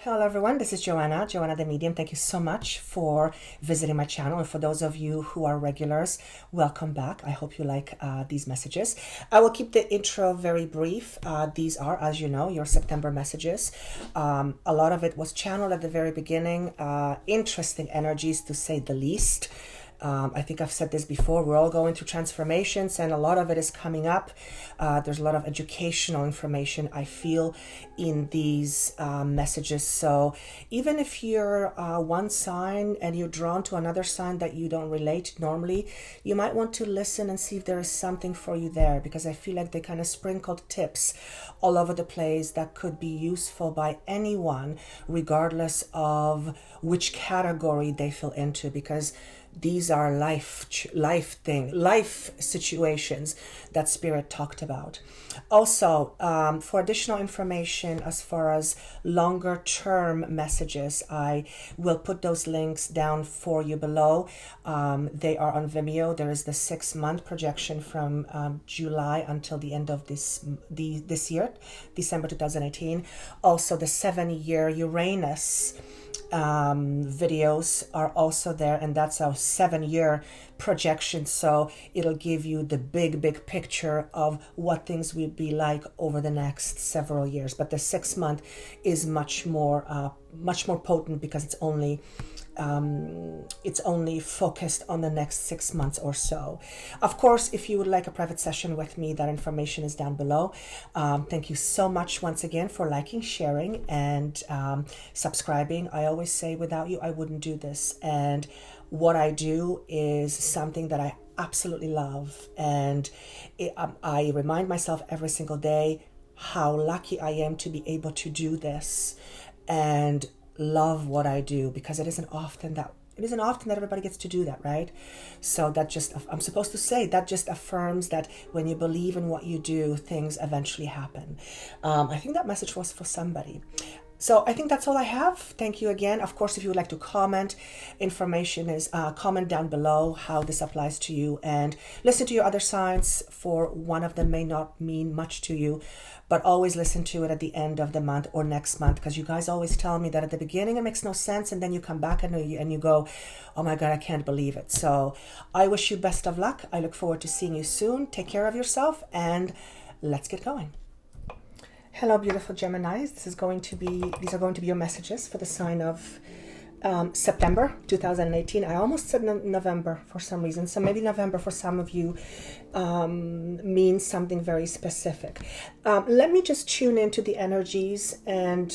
Hello everyone, this is Joanna the Medium. Thank you so much for visiting my channel, and for those of you who are regulars, welcome back. I hope you like these messages. I will keep the intro very brief. These are, as you know, your September messages. A lot of it was channeled at the very beginning. Interesting energies, to say the least. I think I've said this before, we're all going through transformations and a lot of it is coming up. There's a lot of educational information I feel in these messages. So even if you're one sign and you're drawn to another sign that you don't relate normally, you might want to listen and see if there is something for you there, because I feel like they kind of sprinkled tips all over the place that could be useful by anyone, regardless of which category they feel into, because these are life situations that Spirit talked about. Also, for additional information as far as longer term messages, I will put those links down for you below. They are on Vimeo. There is the 6-month projection from July until the end of this year, December 2018. Also, the 7-year Uranus videos are also there, and that's a 7-year projection, so it'll give you the big picture of what things will be like over the next several years. But the 6-month is much more potent, because it's only focused on the next 6 months or so. Of course, if you would like a private session with me, that information is down below. Thank you so much once again for liking, sharing, and subscribing. I always say, without you, I wouldn't do this. And what I do is something that I absolutely love. And I remind myself every single day how lucky I am to be able to do this and love what I do, because it isn't often that everybody gets to do that, right? So that just, I'm supposed to say, that just affirms that when you believe in what you do, things eventually happen. I think that message was for somebody. So I think that's all I have. Thank you again. Of course, if you would like to comment, information is comment down below how this applies to you, and listen to your other signs, for one of them may not mean much to you, but always listen to it at the end of the month or next month, because you guys always tell me that at the beginning it makes no sense, and then you come back and you go, oh my God, I can't believe it. So I wish you best of luck. I look forward to seeing you soon. Take care of yourself, and let's get going. Hello, beautiful Geminis. These are going to be your messages for the sign of September 2018. I almost said November for some reason. So maybe November for some of you means something very specific. Let me just tune into the energies, and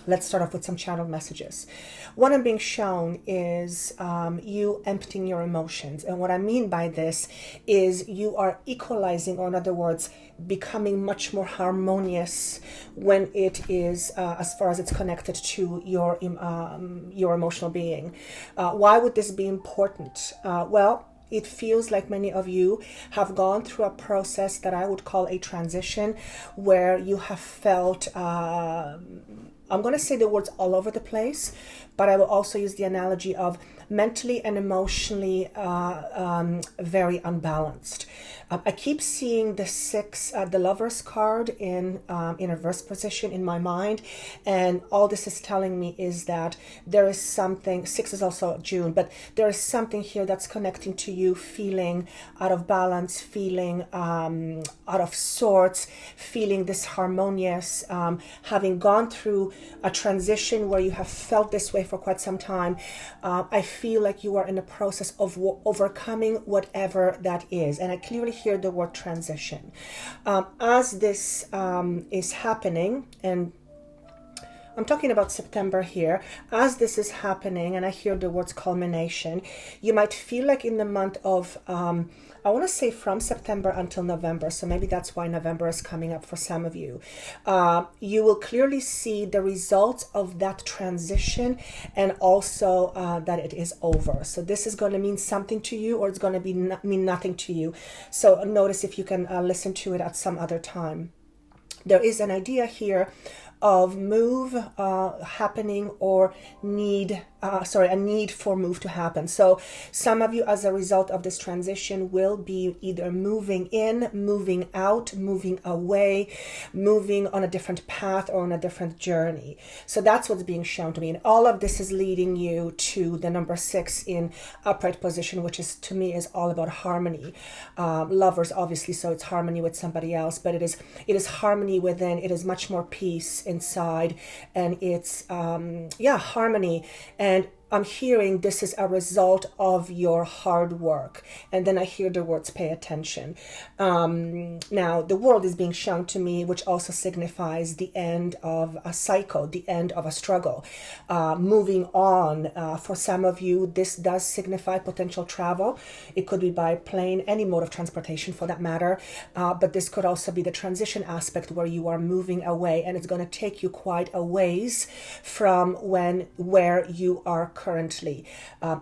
let's start off with some channeled messages. What I'm being shown is you emptying your emotions. And what I mean by this is you are equalizing, or in other words, becoming much more harmonious when it is, as far as it's connected to your emotional being. Why would this be important? Well, it feels like many of you have gone through a process that I would call a transition, where you have felt, I'm going to say the words all over the place, but I will also use the analogy of mentally and emotionally very unbalanced. I keep seeing the 6, the Lover's card in reverse position in my mind, and all this is telling me is that there is something. 6 is also June, but there is something here that's connecting to you feeling out of balance, feeling out of sorts, feeling disharmonious, having gone through a transition where you have felt this way for quite some time. I feel like you are in the process of overcoming whatever that is, and I clearly hear the word transition. As this is happening, and I'm talking about September here, as this is happening, and I hear the words culmination, you might feel like in the month of, I want to say from September until November, so maybe that's why November is coming up for some of you. You will clearly see the results of that transition, and also that it is over. So this is going to mean something to you, or it's going to mean nothing to you. So notice if you can listen to it at some other time. There is an idea here of move happening or a need for move to happen. So some of you, as a result of this transition, will be either moving in, moving out, moving away, moving on a different path or on a different journey. So that's what's being shown to me. And all of this is leading you to the number 6 in upright position, which is, to me, is all about harmony. Lovers, obviously, so it's harmony with somebody else, but it is harmony within. It is much more peace inside, and it's harmony. And I'm hearing this is a result of your hard work. And then I hear the words pay attention. Now, the world is being shown to me, which also signifies the end of a cycle, the end of a struggle. Moving on. For some of you, this does signify potential travel. It could be by plane, any mode of transportation for that matter. But this could also be the transition aspect where you are moving away, and it's going to take you quite a ways from where you are currently.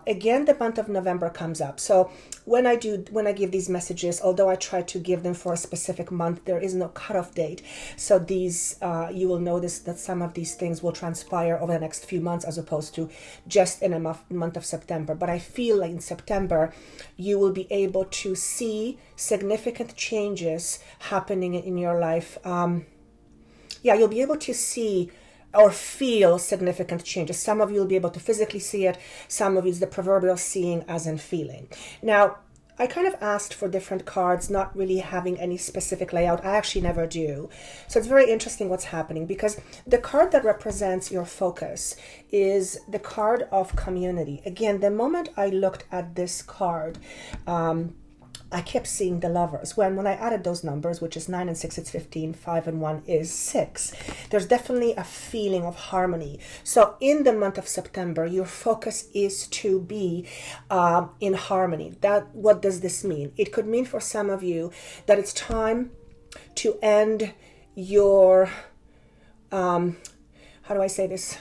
Again, the month of November comes up. So when I give these messages, although I try to give them for a specific month, there is no cutoff date. So these, you will notice that some of these things will transpire over the next few months as opposed to just in a month of September. But I feel like in September, you will be able to see significant changes happening in your life. You'll be able to see or feel significant changes. Some of you will be able to physically see it. Some of you is the proverbial seeing as in feeling. Now, I kind of asked for different cards, not really having any specific layout. I actually never do. So it's very interesting what's happening, because the card that represents your focus is the card of community. Again, the moment I looked at this card, I kept seeing the Lovers. When I added those numbers, which is 9 and 6, it's 15, 5 and 1 is 6. There's definitely a feeling of harmony. So in the month of September, your focus is to be in harmony. What does this mean? It could mean for some of you that it's time to end your, how do I say this?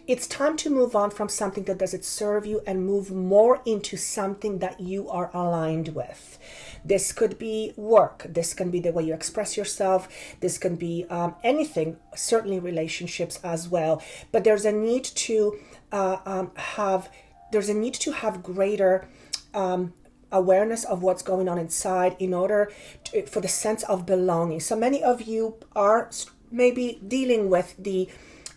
It's time to move on from something that doesn't serve you and move more into something that you are aligned with. This could be work. This can be the way you express yourself. This can be anything, certainly relationships as well. But there's a need to have greater awareness of what's going on inside in order for the sense of belonging. So many of you are maybe dealing with the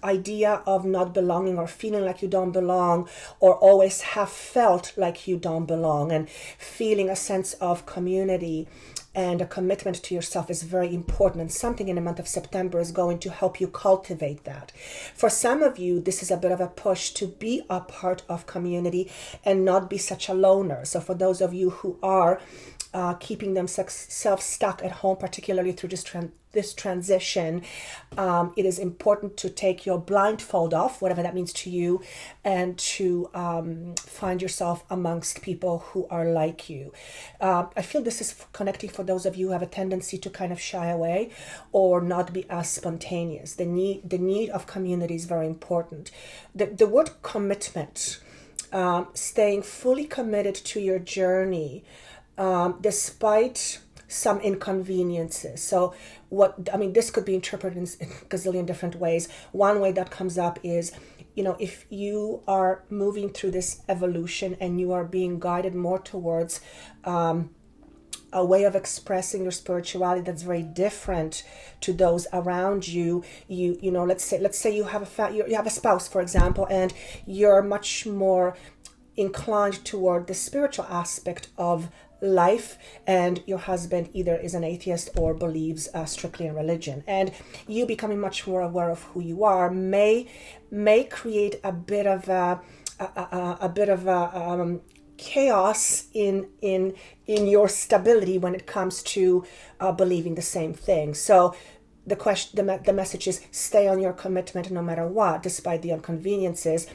idea of not belonging or feeling like you don't belong, or always have felt like you don't belong, and feeling a sense of community and a commitment to yourself is very important, and something in the month of September is going to help you cultivate that. For some of you, this is a bit of a push to be a part of community and not be such a loner. So for those of you who are keeping themselves stuck at home, particularly through this transition, it is important to take your blindfold off, whatever that means to you, and to find yourself amongst people who are like you. I feel this is connecting for those of you who have a tendency to kind of shy away or not be as spontaneous. The need of community is very important. The word commitment, staying fully committed to your journey, despite some inconveniences. So this could be interpreted in a gazillion different ways. One way that comes up is, if you are moving through this evolution and you are being guided more towards a way of expressing your spirituality that's very different to those around you. Let's say you have a spouse, for example, and you're much more inclined toward the spiritual aspect of life, and your husband either is an atheist or believes strictly in religion, and you becoming much more aware of who you are may create a bit of chaos in your stability when it comes to believing the same thing. So the message is stay on your commitment no matter what, despite the inconveniences.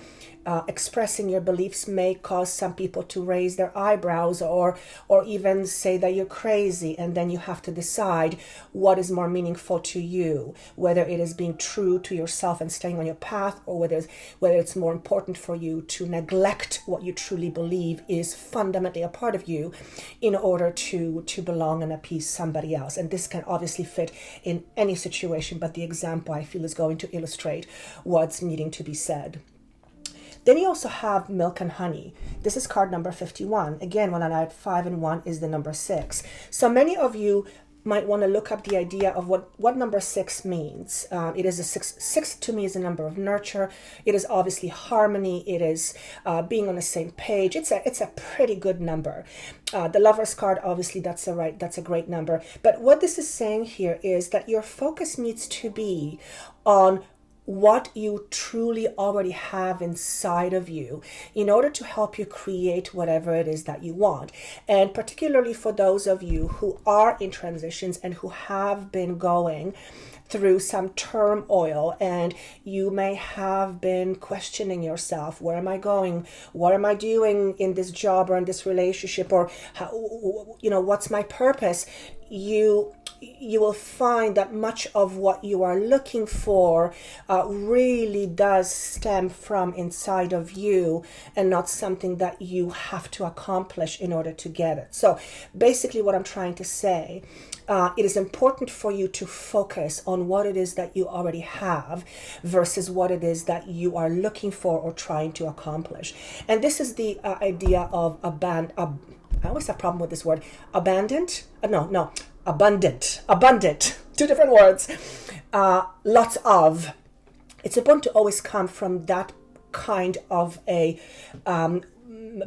expressing your beliefs may cause some people to raise their eyebrows or even say that you're crazy, and then you have to decide what is more meaningful to you, whether it is being true to yourself and staying on your path, or whether it's more important for you to neglect what you truly believe is fundamentally a part of you in order to belong and appease somebody else. And this can obviously fit in any situation, but the example I feel is going to illustrate what's needing to be said. Then you also have milk and honey. This is card number 51. Again, when I add 5 and 1 is the number 6. So many of you might want to look up the idea of what number 6 means. It is a six. 6 to me is a number of nurture. It is obviously harmony. It is being on the same page. It's a pretty good number. The Lover's card, obviously, that's a great number. But what this is saying here is that your focus needs to be on what you truly already have inside of you in order to help you create whatever it is that you want. And particularly for those of you who are in transitions and who have been going through some turmoil, and you may have been questioning yourself, where am I going? What am I doing in this job or in this relationship? Or how, what's my purpose? You will find that much of what you are looking for really does stem from inside of you and not something that you have to accomplish in order to get it. So basically what I'm trying to say, it is important for you to focus on what it is that you already have versus what it is that you are looking for or trying to accomplish. And this is the idea of I always have a problem with this word. Abundant. 2 different words. Lots of. It's important to always come from that kind of a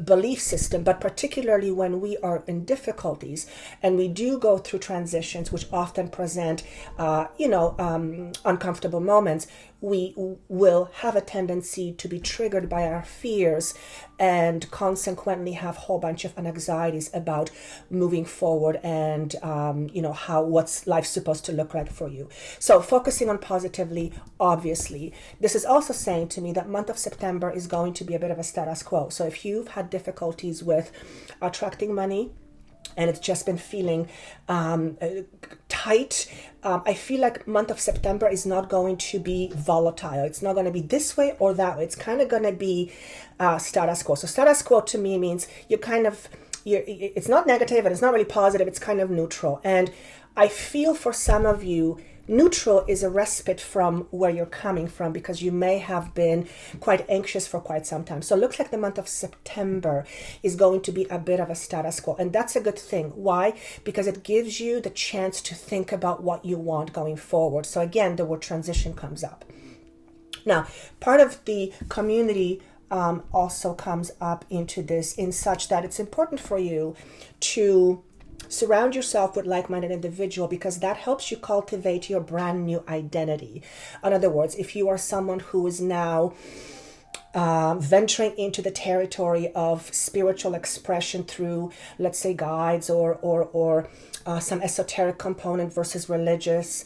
belief system, but particularly when we are in difficulties and we do go through transitions which often present uncomfortable moments, we will have a tendency to be triggered by our fears and consequently have a whole bunch of anxieties about moving forward and what's life supposed to look like for you. So focusing on positively, obviously. This is also saying to me that month of September is going to be a bit of a status quo. So if you've had difficulties with attracting money, and it's just been feeling tight, I feel like month of September is not going to be volatile. It's not going to be this way or that way. It's kind of going to be status quo. So status quo to me means it's not negative and it's not really positive. It's kind of neutral. And I feel for some of you, neutral is a respite from where you're coming from because you may have been quite anxious for quite some time. So it looks like the month of September is going to be a bit of a status quo. And that's a good thing. Why? Because it gives you the chance to think about what you want going forward. So again, the word transition comes up. Now, part of the community also comes up into this in such that it's important for you to surround yourself with like-minded individual because that helps you cultivate your brand new identity. In other words, if you are someone who is now venturing into the territory of spiritual expression through, let's say, guides or some esoteric component versus religious,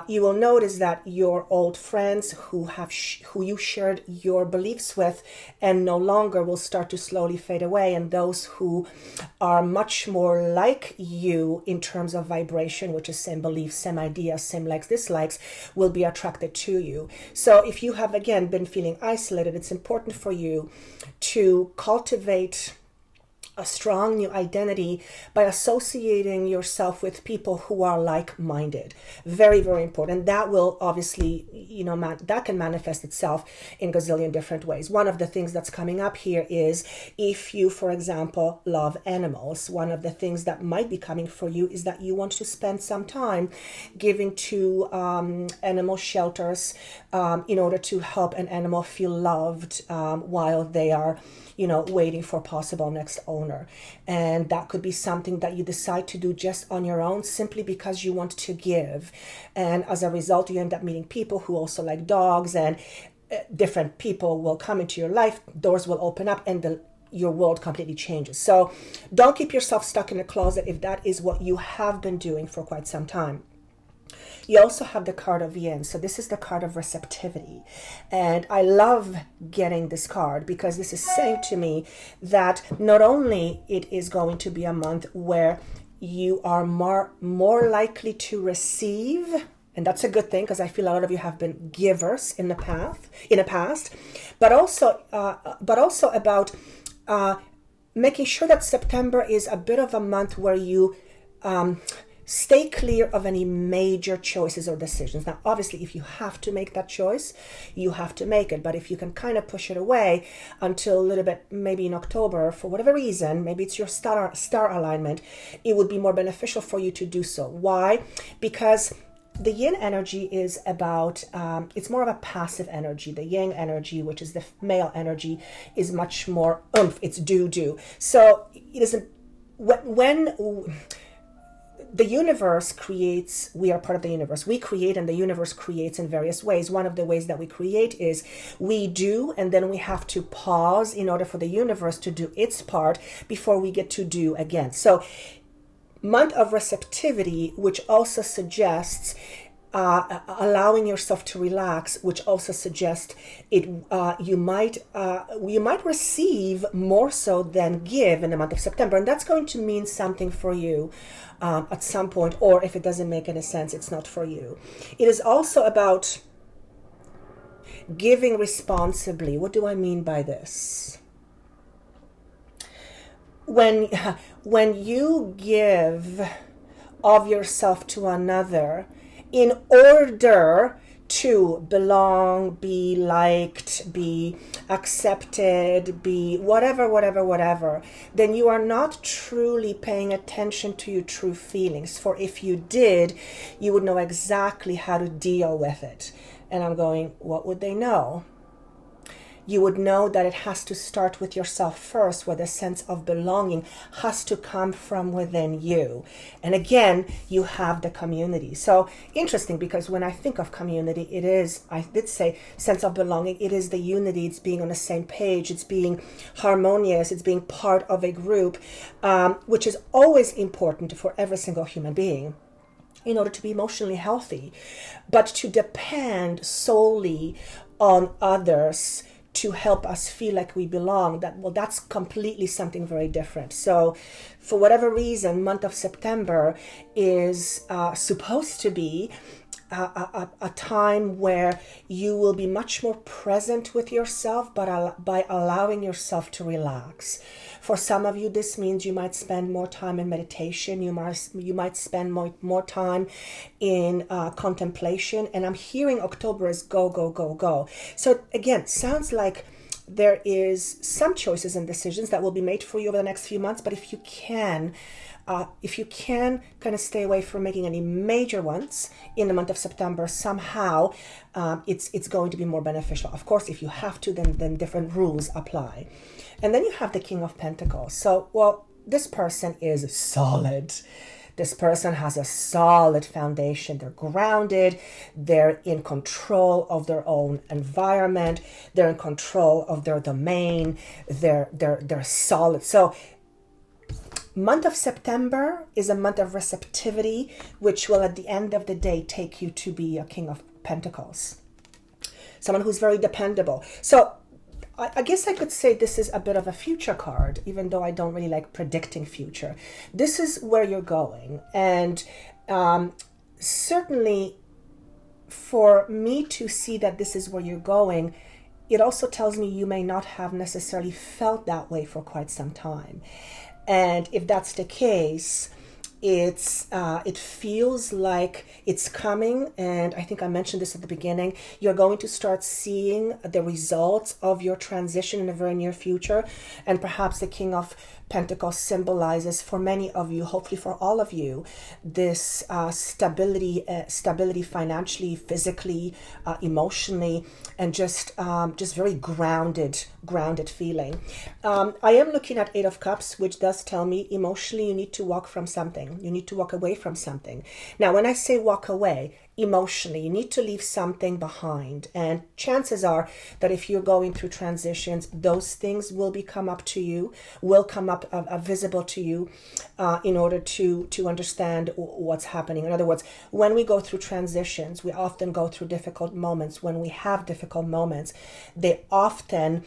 you will notice that your old friends who you shared your beliefs with and no longer will start to slowly fade away, and those who are much more like you in terms of vibration, which is same beliefs, same ideas, same likes, dislikes, will be attracted to you. So if you have again been feeling isolated, it's important for you to cultivate a strong new identity by associating yourself with people who are like-minded. Very, very important. That will obviously, that can manifest itself in gazillion different ways. One of the things that's coming up here is if you, for example, love animals, one of the things that might be coming for you is that you want to spend some time giving to animal shelters in order to help an animal feel loved while they are waiting for possible next owner. And that could be something that you decide to do just on your own simply because you want to give. And as a result, you end up meeting people who also like dogs, and different people will come into your life, doors will open up, and your world completely changes. So don't keep yourself stuck in a closet if that is what you have been doing for quite some time. You also have the card of yin. So this is the card of receptivity. And I love getting this card because this is saying to me that not only it is going to be a month where you are more likely to receive, and that's a good thing because I feel a lot of you have been givers in the past, but also about making sure that September is a bit of a month where you stay clear of any major choices or decisions. Now, obviously, if you have to make that choice, you have to make it. But if you can kind of push it away until a little bit, maybe in October, for whatever reason, maybe it's your star alignment, it would be more beneficial for you to do so. Why? Because the yin energy is about, it's more of a passive energy. The yang energy, which is the male energy, is much more oomph. It's do. So it isn't, when the universe creates, we are part of the universe. We create and the universe creates in various ways. One of the ways that we create is we do, and then we have to pause in order for the universe to do its part before we get to do again. So month of receptivity, which also suggests allowing yourself to relax, which also suggests it. You might receive more so than give in the month of September, and that's going to mean something for you at some point. Or if it doesn't make any sense, it's not for you. It is also about giving responsibly. What do I mean by this? When you give of yourself to another in order to belong, be liked, be accepted, be whatever, then you are not truly paying attention to your true feelings. For if you did, you would know exactly how to deal with it. And I'm going, what would they know? You would know that it has to start with yourself first, where the sense of belonging has to come from within you. And again, you have the community. So interesting, because when I think of community, it is, I did say sense of belonging, it is the unity, it's being on the same page, it's being harmonious, it's being part of a group, which is always important for every single human being in order to be emotionally healthy. But to depend solely on others to help us feel like we belong, that's completely something very different. So for whatever reason, month of September is supposed to be a time where you will be much more present with yourself, but by allowing yourself to relax. For some of you, this means you might spend more time in meditation. You might spend more time in contemplation. And I'm hearing October is go. So again, sounds like there is some choices and decisions that will be made for you over the next few months. But if you can kind of stay away from making any major ones in the month of September, somehow it's going to be more beneficial. Of course, if you have to, then different rules apply. And then you have the King of Pentacles. So, well, this person is solid. This person has a solid foundation. They're grounded. They're in control of their own environment. They're in control of their domain. They're solid. So month of September is a month of receptivity, which will at the end of the day take you to be a King of Pentacles. Someone who's very dependable. So I guess I could say this is a bit of a future card, even though I don't really like predicting future. This is where you're going. And certainly for me to see that this is where you're going, it also tells me you may not have necessarily felt that way for quite some time. And if that's the case, it feels like it's coming. And I think I mentioned this at the beginning. You're going to start seeing the results of your transition in the very near future. And perhaps the King of Pentacles symbolizes for many of you, hopefully for all of you, this stability financially, physically, emotionally, and just very grounded feeling. I am looking at Eight of Cups, which does tell me emotionally you need to walk from something. You need to walk away from something. Now, when I say walk away, emotionally. You need to leave something behind. And chances are that if you're going through transitions, those things will come up visible to you in order to understand what's happening. In other words, when we go through transitions, we often go through difficult moments. When we have difficult moments, they often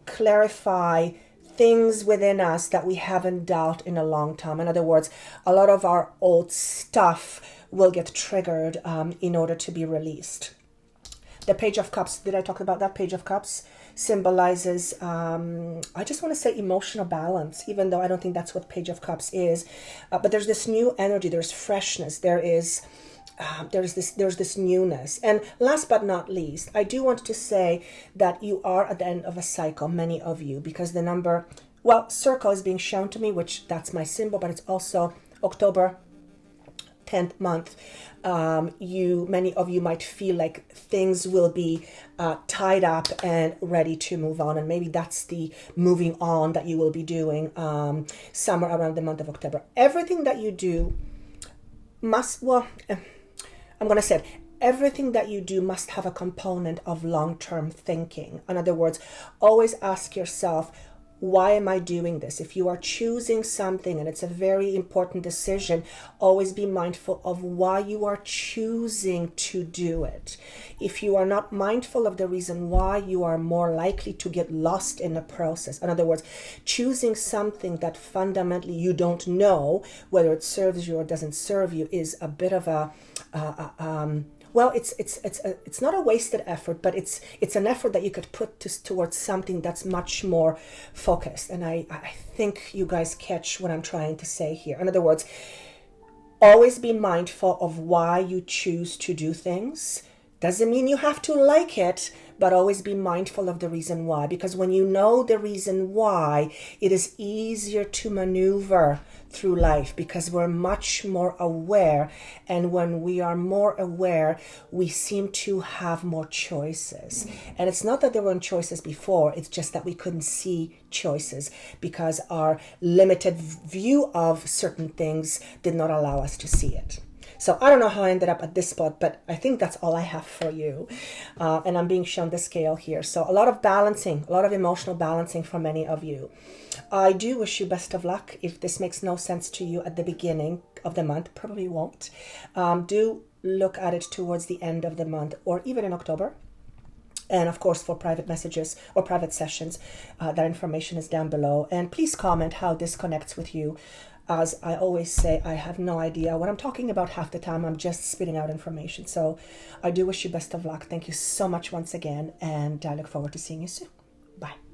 clarify things within us that we haven't dealt in a long time. In other words, a lot of our old stuff will get triggered in order to be released. The Page of Cups, did I talk about that? Page of Cups symbolizes, I just want to say emotional balance, even though I don't think that's what Page of Cups is. But there's this new energy, there's freshness, there's this newness. And last but not least, I do want to say that you are at the end of a cycle, many of you, because the number, circle is being shown to me, which that's my symbol, but it's also October 10th month. Many of you might feel like things will be tied up and ready to move on, and maybe that's the moving on that you will be doing somewhere around the month of October. Everything that you do everything that you do must have a component of long-term thinking. In other words, always ask yourself, why am I doing this? If you are choosing something and it's a very important decision, always be mindful of why you are choosing to do it. If you are not mindful of the reason why, you are more likely to get lost in the process. In other words, choosing something that fundamentally you don't know whether it serves you or doesn't serve you is a bit of it's not a wasted effort, but it's an effort that you could put towards something that's much more focused. And I think you guys catch what I'm trying to say here. In other words, always be mindful of why you choose to do things. Doesn't mean you have to like it, but always be mindful of the reason why. Because when you know the reason why, it is easier to maneuver through life because we're much more aware. And when we are more aware, we seem to have more choices. And it's not that there weren't choices before, it's just that we couldn't see choices because our limited view of certain things did not allow us to see it. So I don't know how I ended up at this spot, but I think that's all I have for you. And I'm being shown the scale here. So a lot of balancing, a lot of emotional balancing for many of you. I do wish you best of luck. If this makes no sense to you at the beginning of the month, probably won't. Do look at it towards the end of the month or even in October. And of course, for private messages or private sessions, that information is down below. And please comment how this connects with you. As I always say, I have no idea what I'm talking about half the time. I'm just spitting out information. So I do wish you best of luck. Thank you so much once again. And I look forward to seeing you soon. Bye.